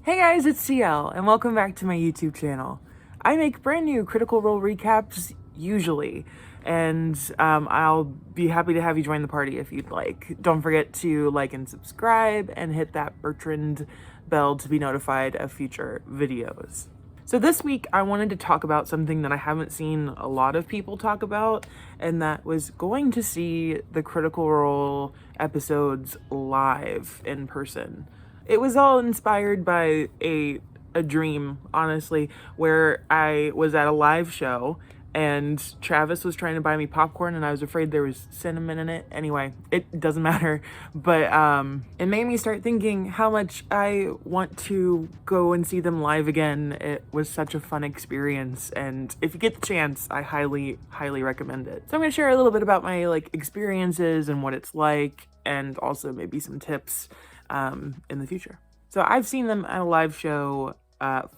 Hey guys, it's CL, and welcome back to my YouTube channel. I make brand new Critical Role recaps, usually, and I'll be happy to have you join the party if you'd like. Don't forget to like and subscribe, and hit that Bertrand bell to be notified of future videos. So this week, I wanted to talk about something that I haven't seen a lot of people talk about, and that was going to see the Critical Role episodes live in person. It was all inspired by a dream, honestly, where I was at a live show and Travis was trying to buy me popcorn and I was afraid there was cinnamon in it. Anyway, it doesn't matter. But it made me start thinking how much I want to go and see them live again. It was such a fun experience, and if you get the chance, I highly recommend it. So I'm going to share a little bit about my experiences and what it's like, and also maybe some tips in the future. So I've seen them at a live show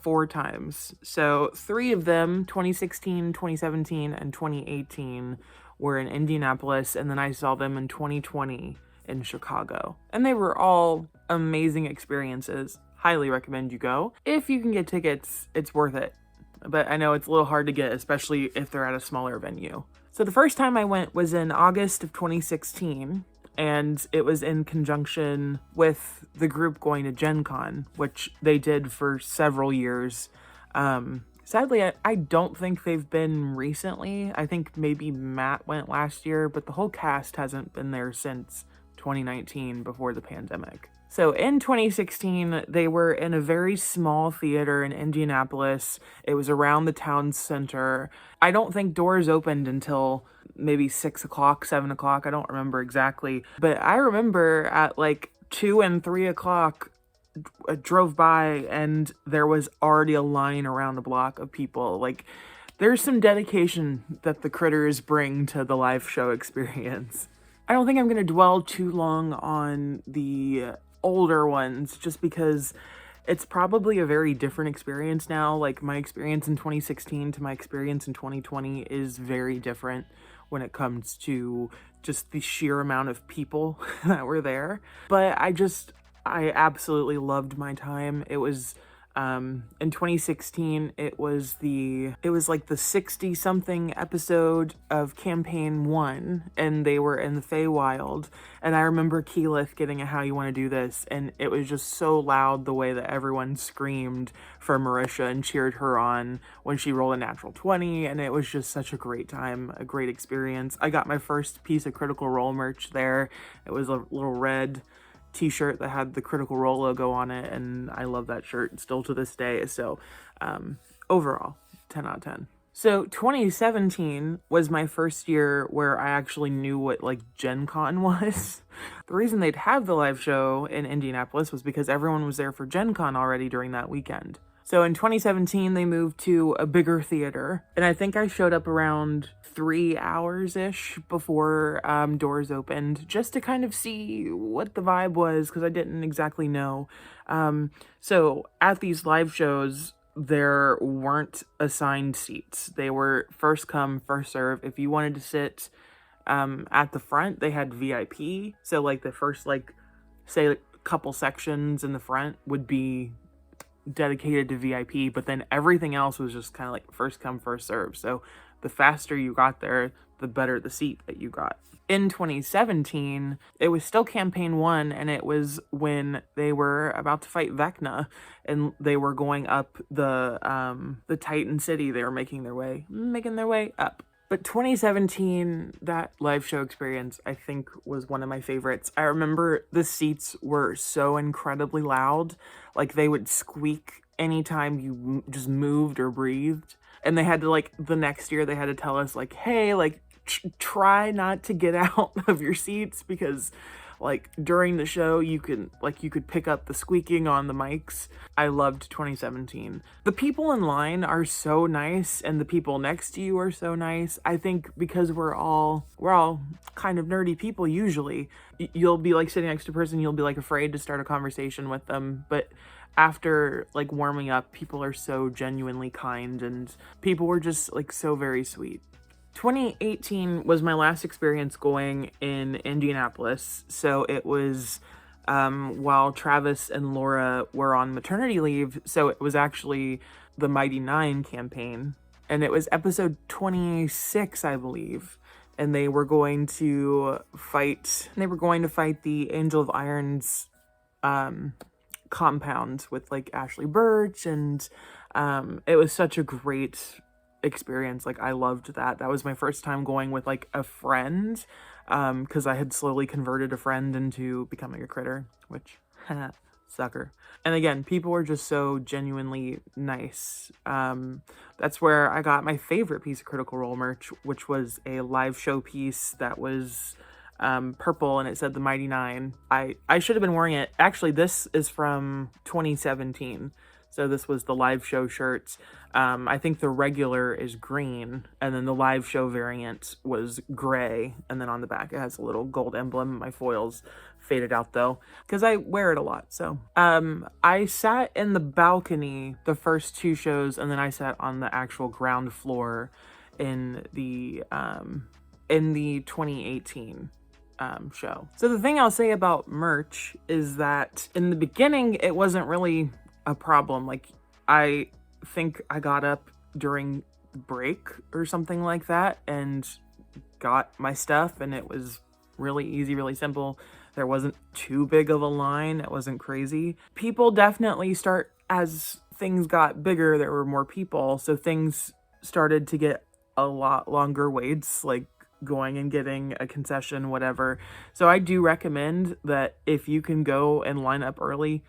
4 times. So 3 of them, 2016, 2017, and 2018, were in Indianapolis, and then I saw them in 2020 in Chicago. And they were all amazing experiences. Highly recommend you go. If you can get tickets, it's worth it. But I know it's a little hard to get, especially if they're at a smaller venue. So the first time I went was in August of 2016. And it was in conjunction with the group going to Gen Con, which they did for several years. Sadly, I don't think they've been recently. I think maybe Matt went last year, but the whole cast hasn't been there since 2019, before the pandemic. So in 2016, they were in a very small theater in Indianapolis. It was around the town center. I don't think doors opened until maybe 6 o'clock, 7 o'clock. I don't remember exactly. But I remember at 2 and 3 o'clock, I drove by and there was already a line around the block of people. There's some dedication that the critters bring to the live show experience. I don't think I'm going to dwell too long on the older ones, just because it's probably a very different experience now. My experience in 2016 to my experience in 2020 is very different when it comes to just the sheer amount of people that were there. But I absolutely loved my time. It was in 2016, it was like the 60 something episode of campaign 1, and they were in the Feywild. And I remember Keyleth getting a "How You Want to Do This," and it was just so loud the way that everyone screamed for Marisha and cheered her on when she rolled a natural 20, and it was just such a great time, a great experience. I got my first piece of Critical Role merch there. It was a little red t-shirt that had the Critical Role logo on it, and I love that shirt still to this day. So overall, 10 out of 10. So 2017 was my first year where I actually knew what Gen Con was. The reason they'd have the live show in Indianapolis was because everyone was there for Gen Con already during that weekend. So in 2017, they moved to a bigger theater, and I think I showed up around 3 hours-ish before doors opened, just to kind of see what the vibe was, because I didn't exactly know. So at these live shows, there weren't assigned seats. They were first come, first serve. If you wanted to sit at the front, they had VIP. So the first say a couple sections in the front would be dedicated to VIP, but then everything else was just kind of first come, first serve. So the faster you got there, the better the seat that you got. In 2017, it was still campaign 1, and it was when they were about to fight Vecna, and they were going up the Titan City. They were making their way up. But 2017, that live show experience, I think, was one of my favorites. I remember the seats were so incredibly loud. They would squeak anytime you just moved or breathed. And they had to, the next year, they had to tell us, hey, try not to get out of your seats, because during the show you could pick up the squeaking on the mics. I loved 2017. The people in line are so nice, and the people next to you are so nice. I think because we're all kind of nerdy people usually. You'll be sitting next to a person, you'll be afraid to start a conversation with them, but after warming up, people are so genuinely kind, and people were just so very sweet. 2018 was my last experience going in Indianapolis, so it was while Travis and Laura were on maternity leave. So it was actually the Mighty Nine campaign, and it was episode 26, I believe. And they were going to fight the Angel of Iron's compound with like Ashley Birch, and it was such a great experience. Like, I loved that. That was my first time going with like a friend, because I had slowly converted a friend into becoming a critter, which sucker. And again, people were just so genuinely nice. That's where I got my favorite piece of Critical Role merch, which was a live show piece that was purple, and it said the Mighty Nine. I should have been wearing it. Actually, this is from 2017. So this was the live show shirts. I think the regular is green, and then the live show variant was gray. And then on the back, it has a little gold emblem. My foil's faded out though, because I wear it a lot. So I sat in the balcony the first two shows, and then I sat on the actual ground floor in the 2018 show. So the thing I'll say about merch is that in the beginning, it wasn't really a problem. Like, I think I got up during break or something like that and got my stuff, and it was really easy, really simple. There wasn't too big of a line. It wasn't crazy. People definitely as things got bigger, there were more people, so things started to get a lot longer waits, like going and getting a concession, whatever. So I do recommend that if you can go and line up early,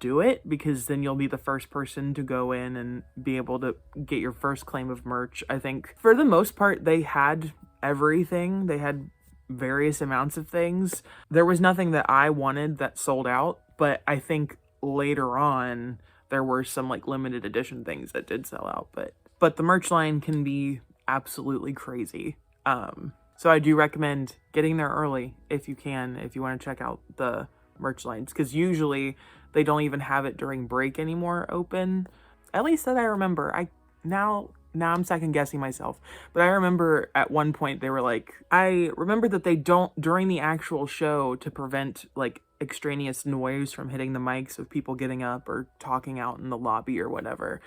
do it, because then you'll be the first person to go in and be able to get your first claim of merch. I think for the most part, they had everything. They had various amounts of things. There was nothing that I wanted that sold out, but I think later on there were some like limited edition things that did sell out, but the merch line can be absolutely crazy. So I do recommend getting there early if you can, if you want to check out the merch lines, because usually they don't even have it during break anymore open. At least that I remember. Now I'm second guessing myself, but I remember at one point they were like, I remember that they don't, during the actual show, to prevent like extraneous noise from hitting the mics of people getting up or talking out in the lobby or whatever.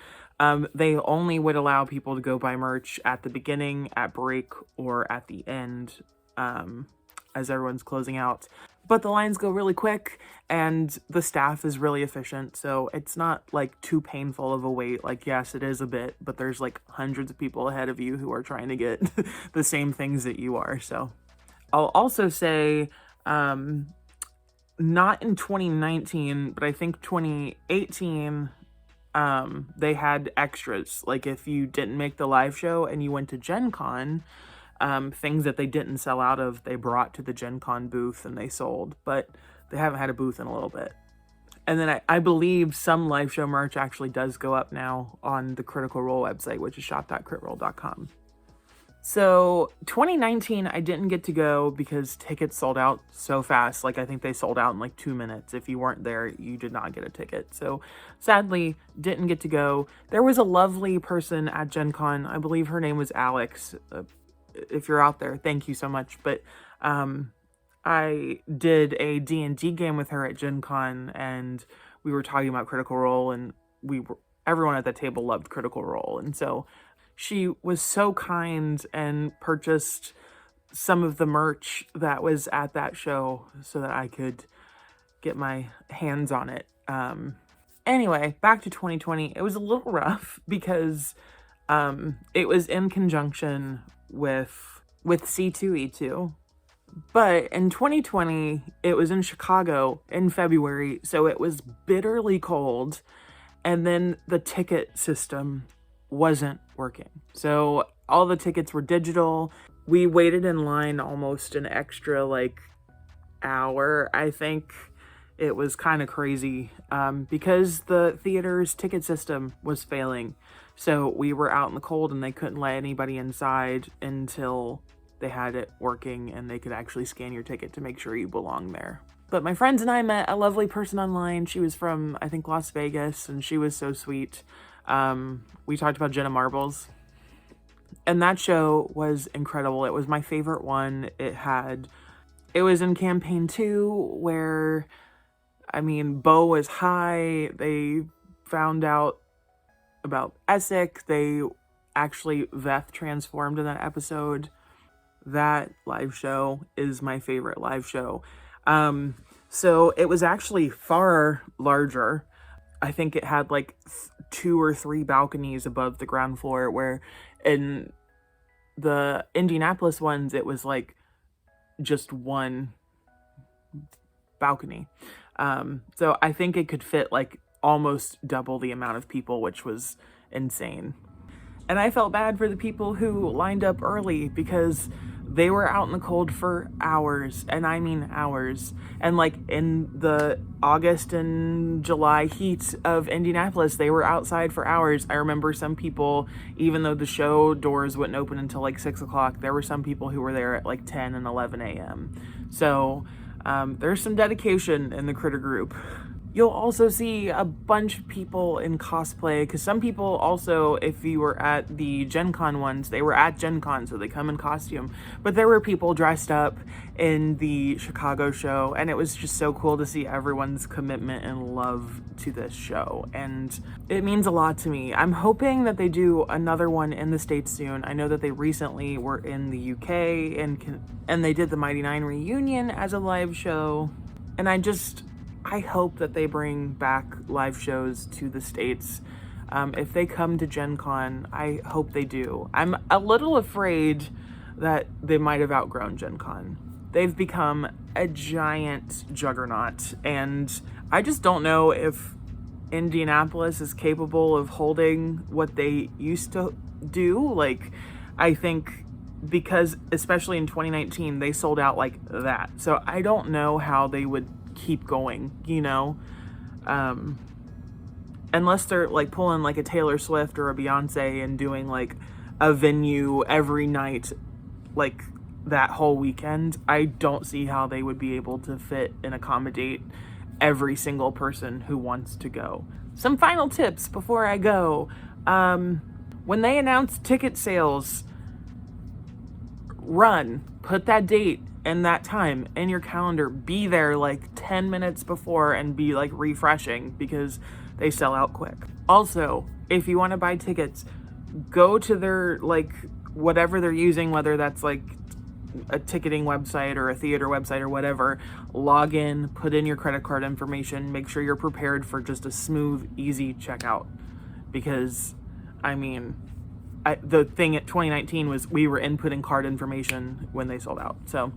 They only would allow people to go buy merch at the beginning, at break, or at the end, as everyone's closing out. But the lines go really quick, and the staff is really efficient, so it's not like too painful of a wait. Like, yes, it is a bit, but there's like hundreds of people ahead of you who are trying to get the same things that you are. So I'll also say, not in 2019, but I think 2018, they had extras. Like, if you didn't make the live show and you went to Gen Con, things that they didn't sell out of, they brought to the Gen Con booth and they sold, but they haven't had a booth in a little bit. And then I believe some live show merch actually does go up now on the Critical Role website, which is shop.critroll.com. So 2019, I didn't get to go because tickets sold out so fast. Like, I think they sold out in like 2 minutes. If you weren't there, you did not get a ticket. So sadly, didn't get to go. There was a lovely person at Gen Con. I believe her name was Alex. If you're out there, thank you so much. But I did a D&D game with her at Gen Con, and we were talking about Critical Role, and everyone at that table loved Critical Role. And so she was so kind and purchased some of the merch that was at that show so that I could get my hands on it. Anyway, back to 2020. It was a little rough because it was in conjunction with C2E2. But in 2020, it was in Chicago in February, so it was bitterly cold, and then the ticket system wasn't working. So all the tickets were digital. We waited in line almost an extra hour. I think it was kind of crazy because the theater's ticket system was failing. So we were out in the cold and they couldn't let anybody inside until they had it working and they could actually scan your ticket to make sure you belong there. But my friends and I met a lovely person online. She was from, I think, Las Vegas, and she was so sweet. We talked about Jenna Marbles, and that show was incredible. It was my favorite one. It was in campaign 2 where I mean, Bo was high. They found out about Essek. They actually, Veth transformed in that episode. That live show is my favorite live show. So it was actually far larger. I think it had like 2 or 3 balconies above the ground floor, where in the Indianapolis ones, it was like just one balcony. So I think it could fit like almost double the amount of people, which was insane. And I felt bad for the people who lined up early because they were out in the cold for hours, and I mean hours. And like in the August and July heat of Indianapolis, they were outside for hours. I remember some people, even though the show doors wouldn't open until like 6 o'clock, there were some people who were there at like 10 and 11 a.m. So there's some dedication in the critter group. You'll also see a bunch of people in cosplay, because some people also, if you were at the Gen Con ones, they were at Gen Con, so they come in costume. But there were people dressed up in the Chicago show, and it was just so cool to see everyone's commitment and love to this show, and it means a lot to me. I'm hoping that they do another one in the States soon. I know that they recently were in the UK, and they did the Mighty Nine reunion as a live show, and I hope that they bring back live shows to the States. If they come to Gen Con, I hope they do. I'm a little afraid that they might have outgrown Gen Con. They've become a giant juggernaut, and I just don't know if Indianapolis is capable of holding what they used to do. Like, I think because, especially in 2019, they sold out like that. So I don't know how they would keep going, unless they're like pulling like a Taylor Swift or a Beyonce and doing like a venue every night, like that whole weekend. I don't see how they would be able to fit and accommodate every single person who wants to go. Some final tips before I go. When they announce ticket sales, put that date and that time in your calendar. Be there like 10 minutes before and be like refreshing, because they sell out quick. Also, if you want to buy tickets, go to their like whatever they're using, whether that's like a ticketing website or a theater website or whatever. Log in, put in your credit card information, make sure you're prepared for just a smooth, easy checkout, because I mean, the thing at 2019 was we were inputting card information when they sold out. So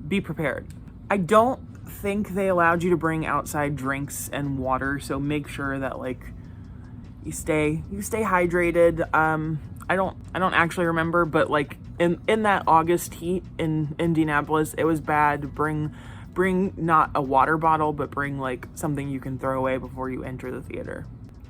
be prepared. I don't think they allowed you to bring outside drinks and water, so make sure that like you stay hydrated. I don't actually remember, but like in that August heat in Indianapolis, it was bad. Bring not a water bottle, but bring like something you can throw away before you enter the theater.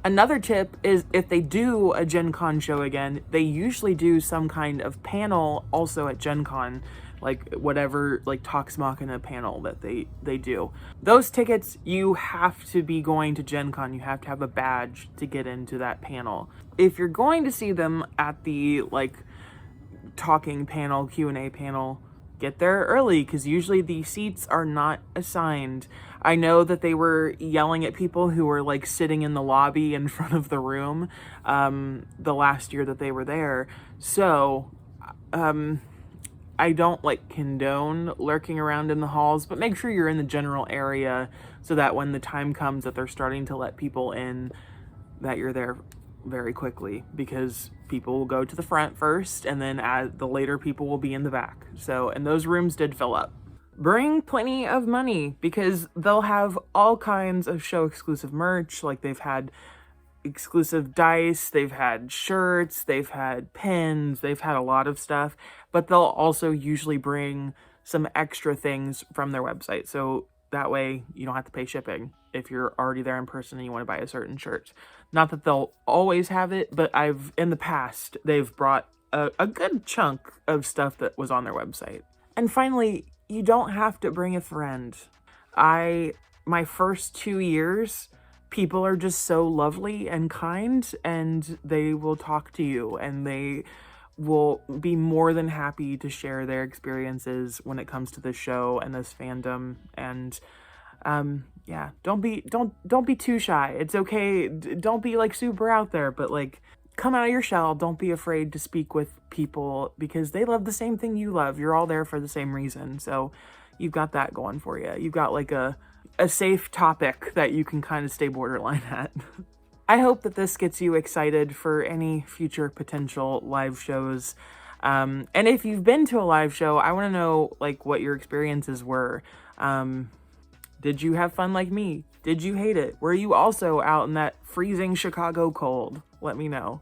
Another tip is, if they do a Gen Con show again, they usually do some kind of panel also at Gen Con, like whatever, like Talks Machina panel that they do. Those tickets, you have to be going to Gen Con. You have to have a badge to get into that panel. If you're going to see them at the like talking panel, Q&A panel, get there early, because usually the seats are not assigned. I know that they were yelling at people who were like sitting in the lobby in front of the room the last year that they were there. So I don't like condone lurking around in the halls, but make sure you're in the general area so that when the time comes that they're starting to let people in, that you're there very quickly, because people will go to the front first, and then the later people will be in the back. So, and those rooms did fill up. Bring plenty of money, because they'll have all kinds of show exclusive merch. Like they've had exclusive dice, they've had shirts, they've had pins, they've had a lot of stuff, but they'll also usually bring some extra things from their website. So that way you don't have to pay shipping if you're already there in person and you want to buy a certain shirt. Not that they'll always have it, but in the past, they've brought a good chunk of stuff that was on their website. And finally, you don't have to bring a friend. My first 2 years, people are just so lovely and kind, and they will talk to you, and they will be more than happy to share their experiences when it comes to this show and this fandom. And Yeah, don't be too shy. It's okay. Don't be like super out there, but like come out of your shell. Don't be afraid to speak with people because they love the same thing you love. You're all there for the same reason. So you've got that going for you. You've got like a safe topic that you can kind of stay borderline at. I hope that this gets you excited for any future potential live shows. And if you've been to a live show, I want to know like what your experiences were. Did you have fun like me? Did you hate it? Were you also out in that freezing Chicago cold? Let me know.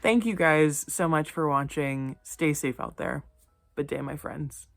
Thank you guys so much for watching. Stay safe out there. Good day, my friends.